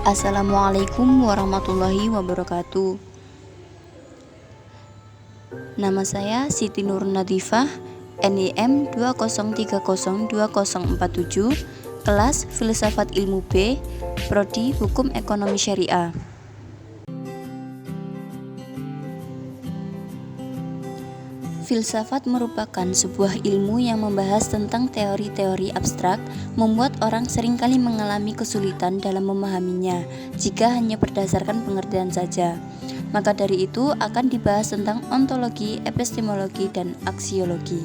Assalamualaikum warahmatullahi wabarakatuh. Nama saya Siti Nur Nadifah, NIM 2030247, kelas Filsafat Ilmu B, Prodi Hukum Ekonomi Syariah. Filsafat merupakan sebuah ilmu yang membahas tentang teori-teori abstrak, membuat orang seringkali mengalami kesulitan dalam memahaminya jika hanya berdasarkan pengertian saja. Maka dari itu akan dibahas tentang ontologi, epistemologi, dan aksiologi.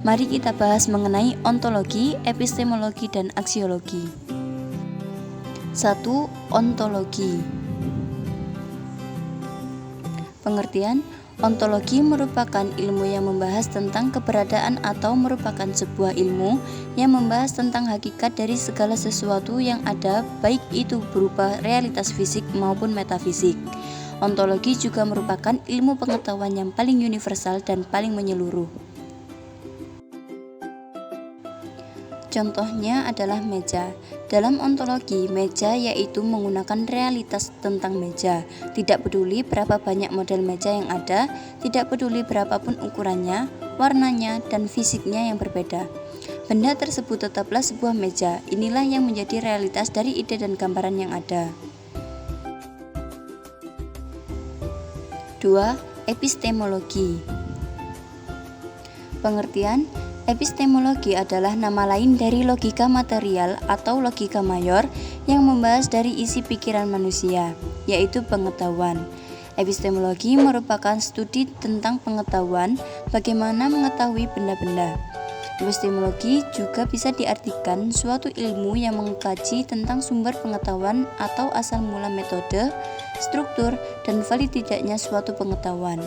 Mari kita bahas mengenai ontologi, epistemologi, dan aksiologi. 1. Ontologi. Pengertian: ontologi merupakan ilmu yang membahas tentang keberadaan atau merupakan sebuah ilmu yang membahas tentang hakikat dari segala sesuatu yang ada, baik itu berupa realitas fisik maupun metafisik. Ontologi juga merupakan ilmu pengetahuan yang paling universal dan paling menyeluruh. Contohnya adalah meja. Dalam ontologi, meja yaitu menggunakan realitas tentang meja. Tidak peduli berapa banyak model meja yang ada, tidak peduli berapapun ukurannya, warnanya, dan fisiknya yang berbeda. Benda tersebut tetaplah sebuah meja. Inilah yang menjadi realitas dari ide dan gambaran yang ada. 2. Epistemologi. Pengertian: epistemologi adalah nama lain dari logika material atau logika mayor yang membahas dari isi pikiran manusia, yaitu pengetahuan. Epistemologi merupakan studi tentang pengetahuan, bagaimana mengetahui benda-benda. Epistemologi juga bisa diartikan suatu ilmu yang mengkaji tentang sumber pengetahuan atau asal mula metode, struktur, dan valid tidaknya suatu pengetahuan.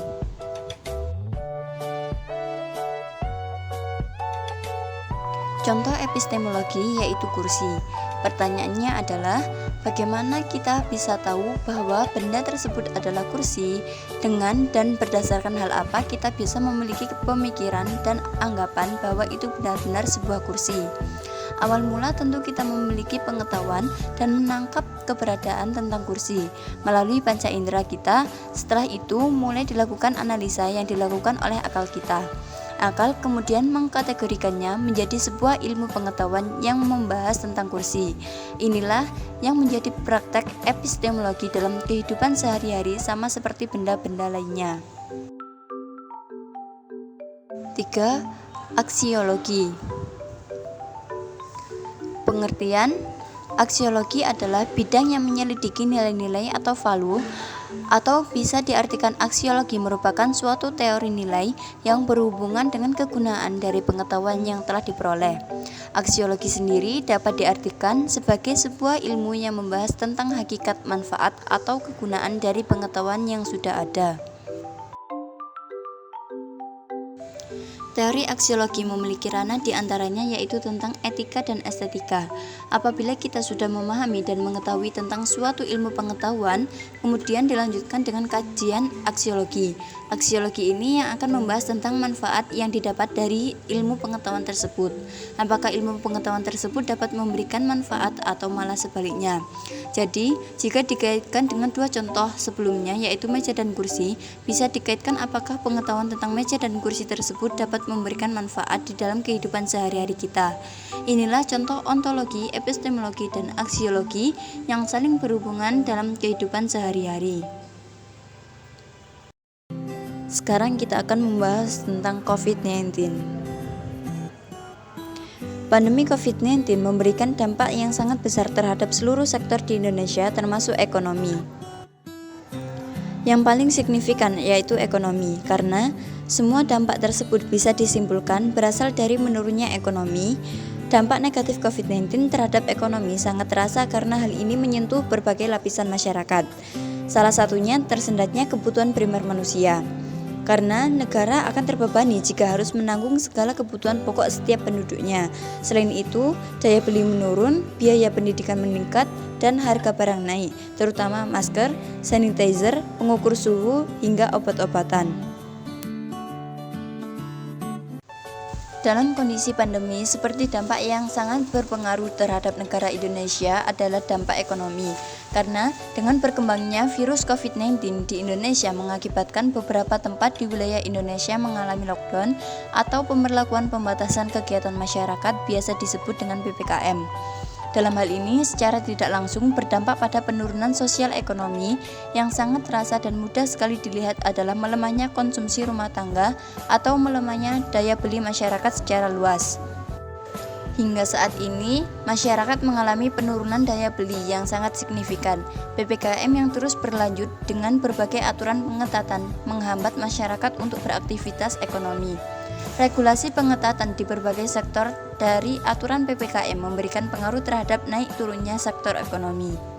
Contoh epistemologi yaitu kursi. Pertanyaannya adalah, bagaimana kita bisa tahu bahwa benda tersebut adalah kursi? Dengan dan berdasarkan hal apa kita bisa memiliki pemikiran dan anggapan bahwa itu benar-benar sebuah kursi? Awal mula tentu kita memiliki pengetahuan dan menangkap keberadaan tentang kursi melalui panca indera kita. Setelah itu mulai dilakukan analisa yang dilakukan oleh akal kita. Akal kemudian mengkategorikannya menjadi sebuah ilmu pengetahuan yang membahas tentang kursi. Inilah yang menjadi praktek epistemologi dalam kehidupan sehari-hari, sama seperti benda-benda lainnya. 3. Aksiologi. Pengertian: aksiologi adalah bidang yang menyelidiki nilai-nilai atau value, atau bisa diartikan aksiologi merupakan suatu teori nilai yang berhubungan dengan kegunaan dari pengetahuan yang telah diperoleh. Aksiologi sendiri dapat diartikan sebagai sebuah ilmu yang membahas tentang hakikat, manfaat, atau kegunaan dari pengetahuan yang sudah ada. Teori aksiologi memiliki ranah diantaranya yaitu tentang etika dan estetika. Apabila kita sudah memahami dan mengetahui tentang suatu ilmu pengetahuan, kemudian dilanjutkan dengan kajian aksiologi. Aksiologi ini yang akan membahas tentang manfaat yang didapat dari ilmu pengetahuan tersebut. Apakah ilmu pengetahuan tersebut dapat memberikan manfaat atau malah sebaliknya? Jadi, jika dikaitkan dengan dua contoh sebelumnya yaitu meja dan kursi, bisa dikaitkan apakah pengetahuan tentang meja dan kursi tersebut dapat memberikan manfaat di dalam kehidupan sehari-hari kita. Inilah contoh ontologi, epistemologi, dan aksiologi yang saling berhubungan dalam kehidupan sehari-hari. Sekarang kita akan membahas tentang COVID-19. Pandemi COVID-19 memberikan dampak yang sangat besar terhadap seluruh sektor di Indonesia, termasuk ekonomi. Yang paling signifikan yaitu ekonomi, karena semua dampak tersebut bisa disimpulkan berasal dari menurunnya ekonomi. Dampak negatif COVID-19 terhadap ekonomi sangat terasa karena hal ini menyentuh berbagai lapisan masyarakat. Salah satunya tersendatnya kebutuhan primer manusia. Karena negara akan terbebani jika harus menanggung segala kebutuhan pokok setiap penduduknya. Selain itu, daya beli menurun, biaya pendidikan meningkat, dan harga barang naik, terutama masker, sanitizer, pengukur suhu, hingga obat-obatan. Dalam kondisi pandemi, seperti dampak yang sangat berpengaruh terhadap negara Indonesia adalah dampak ekonomi. Karena dengan berkembangnya virus COVID-19 di Indonesia mengakibatkan beberapa tempat di wilayah Indonesia mengalami lockdown atau pemberlakuan pembatasan kegiatan masyarakat biasa disebut dengan PPKM. Dalam hal ini, secara tidak langsung berdampak pada penurunan sosial ekonomi yang sangat terasa dan mudah sekali dilihat adalah melemahnya konsumsi rumah tangga atau melemahnya daya beli masyarakat secara luas. Hingga saat ini, masyarakat mengalami penurunan daya beli yang sangat signifikan. PPKM yang terus berlanjut dengan berbagai aturan pengetatan menghambat masyarakat untuk beraktivitas ekonomi. Regulasi pengetatan di berbagai sektor dari aturan PPKM memberikan pengaruh terhadap naik turunnya sektor ekonomi.